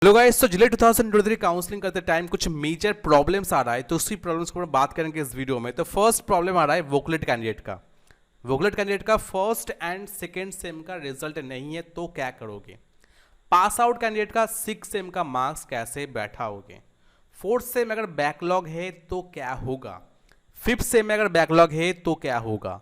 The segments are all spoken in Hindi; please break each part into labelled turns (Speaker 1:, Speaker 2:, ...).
Speaker 1: हेलो गाइस, तो जुलाई 2023 काउंसलिंग करते टाइम कुछ मेजर प्रॉब्लम्स आ रहा है, तो उसी प्रॉब्लम्स को बात करेंगे इस वीडियो में। तो फर्स्ट प्रॉब्लम आ रहा है वोकलेट कैंडिडेट का फर्स्ट एंड सेकंड सेम का रिजल्ट नहीं है, तो क्या करोगे। पास आउट कैंडिडेट का 6 सेम का मार्क्स कैसे बैठाओगे। फोर्थ सेम अगर बैकलॉग है तो क्या होगा। फिफ्थ सेम में अगर बैकलॉग है तो क्या होगा।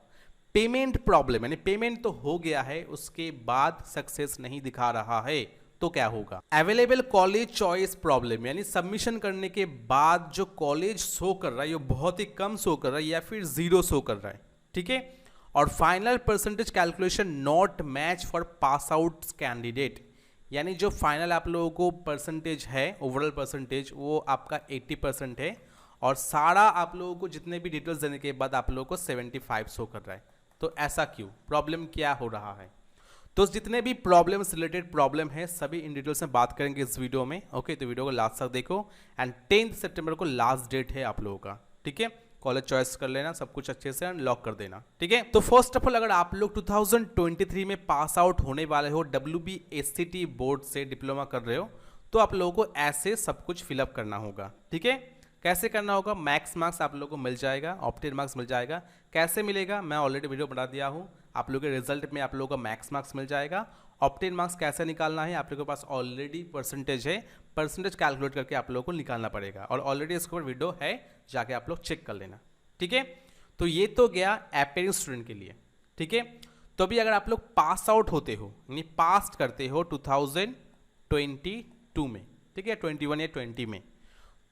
Speaker 1: पेमेंट प्रॉब्लम यानी पेमेंट तो हो गया है, उसके बाद सक्सेस नहीं दिखा रहा है, तो क्या होगा। अवेलेबल कॉलेज चॉइस प्रॉब्लम यानी सबमिशन करने के बाद जो कॉलेज शो कर रहा है वो बहुत ही कम शो कर रहा है या फिर जीरो शो कर रहा है, ठीक है। और final percentage calculation not match for pass out candidate यानी जो फाइनल आप लोगों को परसेंटेज है, ओवरऑल परसेंटेज वो आपका 80% है और सारा आप लोगों को जितने भी डिटेल्स देने के बाद आप लोगों को 75 शो कर रहा है। तो ऐसा क्यों, प्रॉब्लम क्या हो रहा है। तो जितने भी प्रॉब्लम्स रिलेटेड प्रॉब्लम है सभी इन डिटेल्स में बात करेंगे इस वीडियो में। ओके, तो वीडियो को लास्ट तक देखो। एंड 10 सितंबर को लास्ट डेट है आप लोगों का, ठीक है। कॉलेज चॉइस कर लेना, सब कुछ अच्छे से अनलॉक कर देना, ठीक है। तो फर्स्ट ऑफ ऑल अगर आप लोग 2023 में पास आउट होने वाले हो, WBSCT बोर्ड से डिप्लोमा कर रहे हो, तो आप लोगों को ऐसे सब कुछ फिलअप करना होगा, ठीक है। कैसे करना होगा, मैक्स मार्क्स आप लोगों को मिल जाएगा, ऑप्टेन मार्क्स मिल जाएगा। कैसे मिलेगा, मैं ऑलरेडी वीडियो बना दिया हूँ। आप लोगों के रिजल्ट में आप लोगों का मैक्स मार्क्स मिल जाएगा। ऑप्टेन मार्क्स कैसे निकालना है, आप लोगों के पास ऑलरेडी परसेंटेज है, परसेंटेज कैलकुलेट करके आप लोगों को निकालना पड़ेगा और ऑलरेडी इसके ऊपर वीडियो है, जाके आप लोग चेक कर लेना, ठीक है। तो ये तो गया एपेयरिंग स्टूडेंट के लिए, ठीक है। तो अभी अगर आप लोग पास आउट होते हो यानी पास करते हो 2022 में, ठीक है, 21 या 20 में,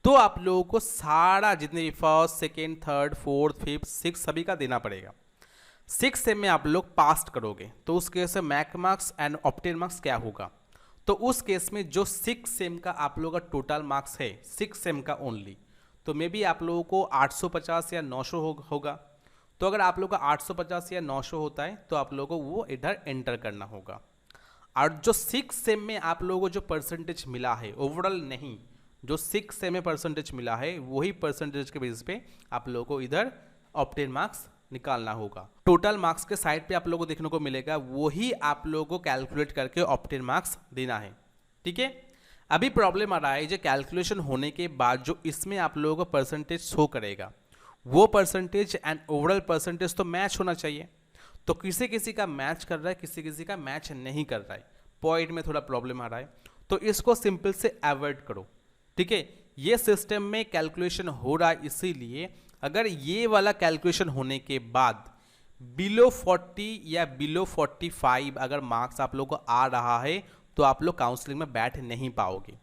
Speaker 1: तो आप लोगों को सारा जितने भी first second third fourth fifth six सभी का देना पड़ेगा। 6 सेम में आप लोग पास करोगे तो उस केस में max marks and obtain marks क्या होगा। तो उस केस में जो 6 सेम का आप लोगों का टोटल मार्क्स है, 6 सेम का ओनली, तो मे बी आप लोगों को 850 या 900 होगा। तो अगर आप लोगों का 850 या 900 होता है तो आप लोगों को वो इधर एंटर करना होगा। और जो 6 सेम में आप लोगों को जो परसेंटेज मिला है ओवरऑल नहीं, जो 6 सेम में परसेंटेज मिला है वही परसेंटेज के बेसिस पे आप लोगों को इधर ऑप्टेन मार्क्स निकालना होगा। टोटल मार्क्स के साइड पे आप लोगों को देखने को मिलेगा, वही आप लोगों को कैलकुलेट करके ऑप्टेन मार्क्स देना है, ठीक है। अभी प्रॉब्लम आ रहा है जो कैलकुलेशन होने के बाद जो इसमें आप लोगों को परसेंटेज शो करेगा वो परसेंटेज एंड ओवरऑल परसेंटेज तो मैच होना चाहिए। तो किसी किसी का मैच कर रहा है, किसी किसी का मैच नहीं कर रहा है, पॉइंट में थोड़ा प्रॉब्लम आ रहा है। तो इसको सिंपल से अवॉइड करो, ठीक है। ये सिस्टम में कैलकुलेशन हो रहा है, इसीलिए अगर ये वाला कैलकुलेशन होने के बाद बिलो 40 या बिलो 45 अगर मार्क्स आप लोगों को आ रहा है तो आप लोग काउंसलिंग में बैठ नहीं पाओगे,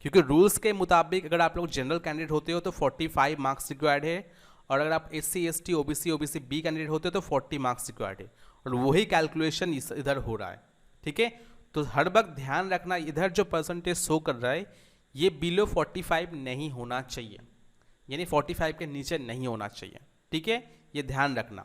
Speaker 1: क्योंकि रूल्स के मुताबिक अगर आप लोग जनरल कैंडिडेट होते हो तो 45 मार्क्स रिक्वायर्ड है, और अगर आप SC ST OBC be candidate होते हो तो 40 मार्क्स रिक्वायर्ड है, और वही कैलकुलेशन इधर हो रहा है, ठीक है। तो हर वक्त ध्यान रखना, इधर जो परसेंटेज शो कर रहा है ये बिलो 45 नहीं होना चाहिए, यानी 45 के नीचे नहीं होना चाहिए, ठीक है, ये ध्यान रखना।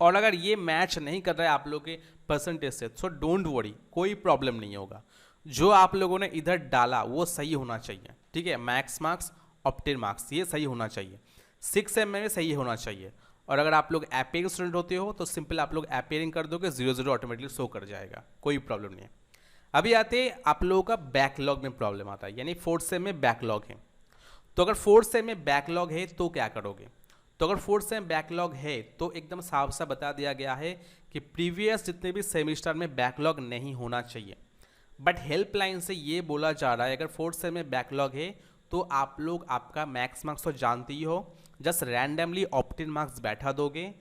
Speaker 1: और अगर ये मैच नहीं कर रहा है आप लोग के परसेंटेज से तो डोंट वरी, कोई प्रॉब्लम नहीं होगा। जो आप लोगों ने इधर डाला वो सही होना चाहिए, ठीक है। मैक्स मार्क्स ऑप्टेन मार्क्स ये सही होना चाहिए, 6 सेम में सही होना चाहिए। और अगर आप लोग एपेयरिंग स्टूडेंट होते हो तो सिंपल आप लोग एपेयरिंग कर दोगे, 0 ऑटोमेटिकली शो कर जाएगा, कोई प्रॉब्लम नहीं है। अभी आते आप लोगों का बैकलॉग में प्रॉब्लम आता है, यानी 4th सेम में बैकलॉग है। तो अगर 4th सेम में बैकलॉग है तो क्या करोगे। तो अगर 4th सेम बैकलॉग है तो एकदम साफ सा बता दिया गया है कि प्रीवियस जितने भी सेमिस्टर में बैकलॉग नहीं होना चाहिए। बट हेल्पलाइन से ये बोला जा रहा है अगर 4th सेम में बैकलॉग है तो आप लोग आपका मैक्स मार्क्स तो जानते ही हो, जस्ट रैंडमली ऑप्टेन मार्क्स बैठा दोगे।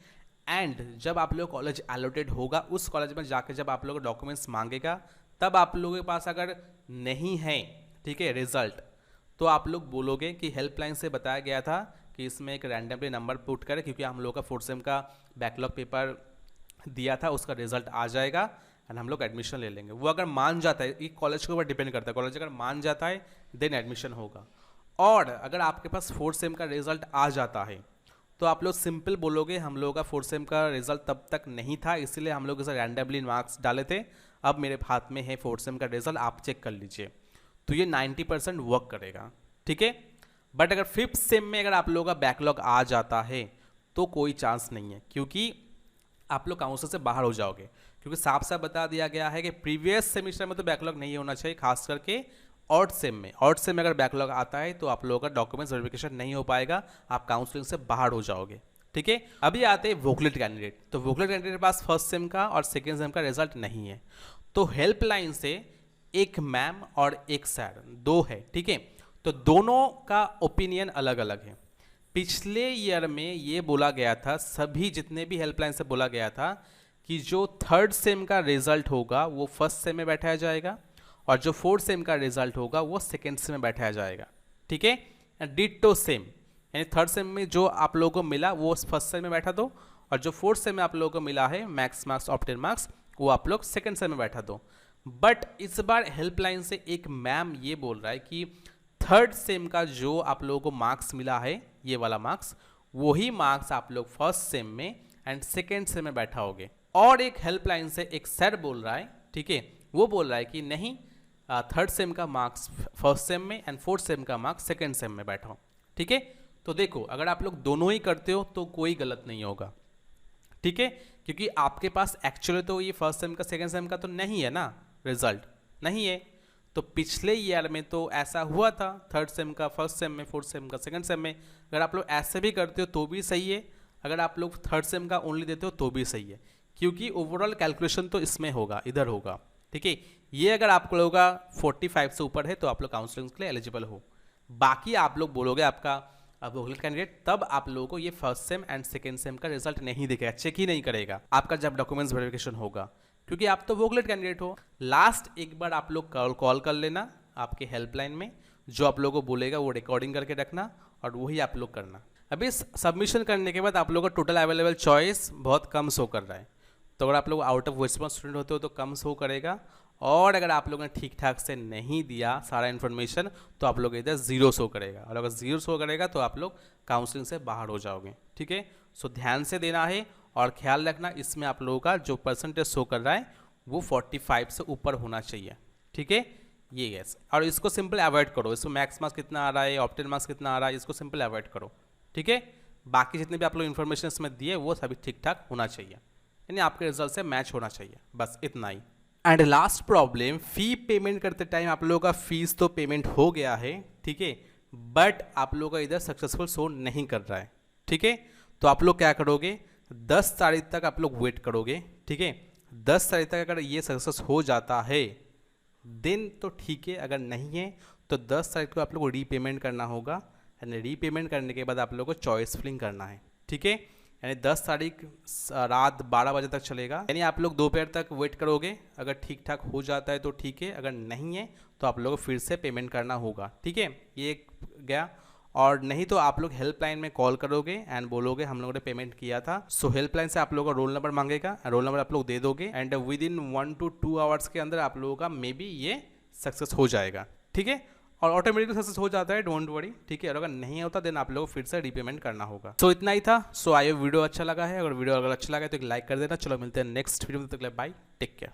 Speaker 1: एंड जब आप लोग कॉलेज अलॉटेड होगा उस कॉलेज में जाके जब आप लोग डॉक्यूमेंट्स मांगेगा तब आप लोगों के पास अगर नहीं है, ठीक है, रिजल्ट, तो आप लोग बोलोगे कि हेल्पलाइन से बताया गया था कि इसमें एक रैंडमली नंबर पुट करें, क्योंकि हम लोग का 4th सेम का बैकलॉग पेपर दिया था, उसका रिजल्ट आ जाएगा एंड हम लोग एडमिशन ले लेंगे। वो अगर मान जाता है, ये कॉलेज के ऊपर डिपेंड करता है, कॉलेज अगर मान जाता है देन एडमिशन होगा। और अगर आपके पास 4th सेम का रिजल्ट आ जाता है तो आप लोग सिंपल बोलोगे हम लोगों का 4th सेम का रिजल्ट तब तक नहीं था, इसलिए हम लोग इसे रैंडमली मार्क्स डाले थे, अब मेरे हाथ में है 4th सेम का रिजल्ट, आप चेक कर लीजिए। तो ये 90% वर्क करेगा, ठीक है। बट अगर 5th सेम में अगर आप लोगों का बैकलॉग आ जाता है तो कोई चांस नहीं है, क्योंकि आप लोग काउंसिल से बाहर हो जाओगे, क्योंकि साफ साफ बता दिया गया है कि प्रीवियस सेमिस्टर में तो बैकलॉग नहीं होना चाहिए, खास करके ऑड सेम में अगर बैकलॉग आता है तो आप लोगों का डॉक्यूमेंट्स वेरिफिकेशन नहीं हो पाएगा, आप काउंसलिंग से बाहर हो जाओगे। ठीक है, अभी आते हैं वोकलेट कैंडिडेट। तो वोकलेट कैंडिडेट के पास फर्स्ट सेम का और सेकेंड सेम का रिजल्ट नहीं है, तो हेल्पलाइन से एक मैम और एक सर, दो है। ठीक है, तो दोनों का ओपिनियन अलग अलग है। पिछले ईयर में ये बोला गया था, सभी जितने भी हेल्पलाइन से बोला गया था कि जो थर्ड सेम का रिजल्ट होगा वो फर्स्ट सेम में बैठाया जाएगा और जो फोर्थ सेम का रिजल्ट होगा वो सेकेंड सेम में बैठाया जाएगा। ठीक है, डिटो सेम, यानी थर्ड सेम में जो आप लोगों को मिला वो फर्स्ट सेम में बैठा दो और जो फोर्थ सेम में आप लोगों को मिला है मैक्स मार्क्स ऑप्टेन मार्क्स वो आप लोग सेकेंड सेम में बैठा दो। बट इस बार हेल्पलाइन से एक मैम ये बोल रहा है कि थर्ड सेम का जो आप लोगों को मार्क्स मिला है, ये वाला मार्क्स, वही मार्क्स आप लोग फर्स्ट सेम में एंड सेकेंड सेम में बैठाओगे। और एक हेल्पलाइन से एक सर बोल रहा है, ठीक है, वो बोल रहा है कि नहीं, थर्ड सेम का मार्क्स फर्स्ट सेम में एंड फोर्थ सेम का मार्क्स सेकेंड सेम में बैठाओ। ठीक है, तो देखो अगर आप लोग दोनों ही करते हो तो कोई गलत नहीं होगा। ठीक है, क्योंकि आपके पास एक्चुअली तो ये फर्स्ट सेम का सेकेंड सेम का तो नहीं है ना, रिजल्ट नहीं है। तो पिछले ईयर में तो ऐसा हुआ था, थर्ड सेम का फर्स्ट सेम में, फोर्थ सेम का सेकंड सेम में। अगर आप लोग ऐसे भी करते हो तो भी सही है, अगर आप लोग थर्ड सेम का ओनली देते हो तो भी सही है, क्योंकि ओवरऑल कैलकुलेशन तो इसमें होगा, इधर होगा। ठीक है, ये अगर आप लोगों का 45 से ऊपर है तो आप लोग काउंसलिंग के लिए एलिजिबल हो। बाकी आप लोग बोलोगे आपका वोकलेट कैंडिडेट, तब आप लोगों को ये first sem and second same का रिजल्ट नहीं दिखेगा, चेक ही नहीं करेगा आपका जब डॉक्यूमेंट्स वेरिफिकेशन होगा, क्योंकि आप तो वोकलेट कैंडिडेट हो। लास्ट एक बार आप लोग कॉल कर लेना आपके हेल्पलाइन में, जो आप लोगों को बोलेगा वो रिकॉर्डिंग करके रखना और वही आप लोग करना। अभी सबमिशन करने के बाद आप लोगों का टोटल अवेलेबल चॉइस बहुत कम शो कर रहा है, तो अगर आप लोग आउट ऑफ वेस्ट स्टूडेंट होते हो तो कम शो करेगा, और अगर आप लोगों ने ठीक ठाक से नहीं दिया सारा इन्फॉर्मेशन तो आप लोग इधर जीरो शो करेगा, और अगर जीरो शो करेगा तो आप लोग काउंसलिंग से बाहर हो जाओगे। ठीक है, सो ध्यान से देना है और ख्याल रखना, इसमें आप लोगों का जो परसेंटेज शो कर रहा है वो 45 से ऊपर होना चाहिए। ठीक है, ये यस, और इसको सिंपल अवॉइड करो, इसमें मैक्स मार्क्स कितना आ रहा है, ऑप्टेन मार्क्स कितना आ रहा है, इसको सिंपल अवॉइड करो। ठीक है, बाकी जितने भी आप लोग इन्फॉर्मेशन इसमें दिए वो सभी ठीक ठाक होना चाहिए, यानी आपके रिजल्ट से मैच होना चाहिए, बस इतना ही। And last problem, fee payment करते टाइम आप लोगों का फीस तो पेमेंट हो गया है, ठीक है, बट आप लोगों का इधर सक्सेसफुल शो नहीं कर रहा है। ठीक है, तो आप लोग क्या करोगे, 10 तारीख तक आप लोग वेट करोगे। ठीक है, 10 तारीख तक अगर ये सक्सेस हो जाता है दिन तो ठीक है, अगर नहीं है तो 10 तारीख को आप लोग को रीपेमेंट करना होगा, यानी रीपेमेंट करने के बाद आप लोगों को चॉइस फिलिंग करना है। ठीक है, यानी 10 तारीख रात 12 बजे तक चलेगा, यानी आप लोग दोपहर तक वेट करोगे, अगर ठीक ठाक हो जाता है तो ठीक है, अगर नहीं है तो आप लोगों को फिर से पेमेंट करना होगा। ठीक है, ये गया, और नहीं तो आप लोग हेल्पलाइन में कॉल करोगे एंड बोलोगे हम लोगों ने पेमेंट किया था। सो हेल्पलाइन से आप लोगों का रोल नंबर मांगेगा, रोल नंबर आप लोग दे दोगे and with in 1 to 2 hours के अंदर आप लोगों का मे बी ये सक्सेस हो जाएगा। ठीक है, और ऑटोमेटिकली सक्सेस हो जाता है, डोंट वरी। ठीक है, और अगर नहीं होता देन आप लोगों को फिर से रीपेमेंट करना होगा। सो इतना ही था। सो आई वीडियो अच्छा लगा है, अगर वीडियो अगर अच्छा लगा है तो एक लाइक कर देना। चलो मिलते हैं नेक्स्ट वीडियो में, तक बाय, टेक केयर।